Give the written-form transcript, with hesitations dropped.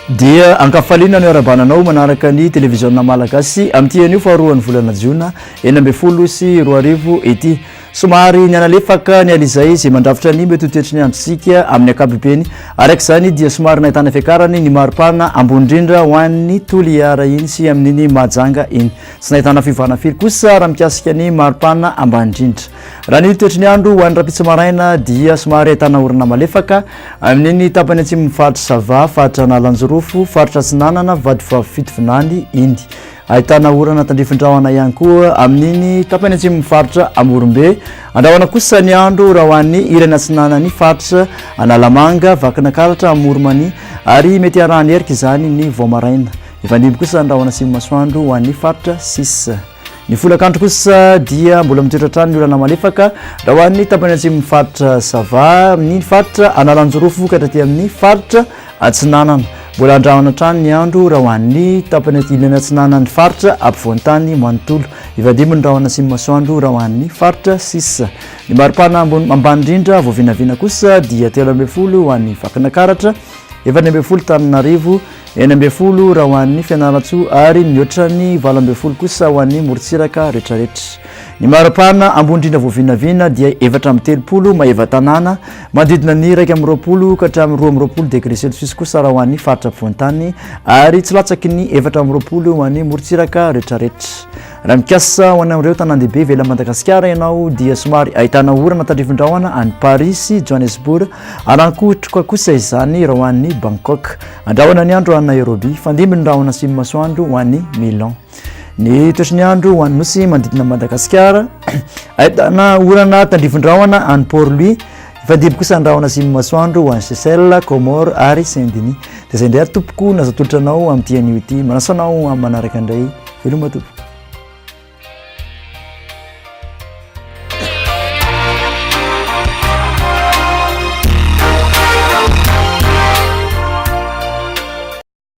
Dia ankafaliana ny arabananao manaraka ny televizionna malagasy amin'ity anio faharoan'ny volana jiona 12 ety somary ny analefaka ny alizay izay mandrafitra ny mety toetry ny androsika amin'ny ankapobeny araka izany dia somary nahitana fiakarany ny maripana ambony indrindra ho an'ny toliara iny sy amin'iny mahajanga iny sy nahitana fivana firy kosa raha mikasika ny maripana ambany indrindra raha ny toetry ny andro ho an'ny rapitsa maraina dia somary ahitana orana malefaka amin'iny tapany atsimo faritra sava faritra analanjorofo faritra Tsinanana vadivavy iny ahitana orana tandrifindrahona ihany koa amin'iny tapany atsimo faritra Amorombe andrahona kosa ny andro raha ho an'ny irana Tsinanany faritra Analamanga Vakinakaratra Amoromany ary mety arahany erika izany ny Voamaraina ifandimby kosa andrahona atsimo masoandro ho an'ny faritra 6 ny folakandro kosa dia mbola mitoetratrany ny orana malefaka raha ho an'ny tapany atsimo faritra Sava amin'ny faritra Analanjorofo ka hatraty amin'ny faritra Tsinanana mbola andrahona trany ny andro raha ho an'ny tapany ilana Tsinanany faritra ampovoantany Manontolo ifandimby ny rahona atsimo masoandro raha ho an'ny faritra 6 ny maripana ambany indrindra voavinavina kosa dia 13 ho an'ny Vakinakaratra 14 Tananarivo 9 raha ho an'ny Fianaratsoa ary mihoatrany 12 kosa ho an'ny Morotsiraka rehetrarehetra ny maripana ambony indrindra voavinavina dia 4 maeva tanàna manodidina ny 1 ka hatramin'ny 2 degré celsius kosa raha ho an'ny faritra ampovoantany ary tsy latsaky ny 4 ho an'ny Morotsiraka rehetrarehetra raha mikasa ho an'ireo tanàn-dehibe vela Madagasikara ianao dia somary ahitana orana tandrifindrahona any Paris Johannesburg arankotroka kosa izany raha ho an'ny Bangkok andrahona ny andro any Nairobi fandimby ny rahona atsimo masoandro ho an'ny Milan ny toetry ny andro ho an'ny nosy manodidina Madagasikara ahitana orana tandrifindrahona any Port-Louis ifandimby kosa ny rahona atsimo masoandro ho an'ny Seychelles Comores ary Saint-Denis dia izay indray tompoko nazatolotranao amin'ity anio ity manasanao amin'ny manaraka indray veloma tompoko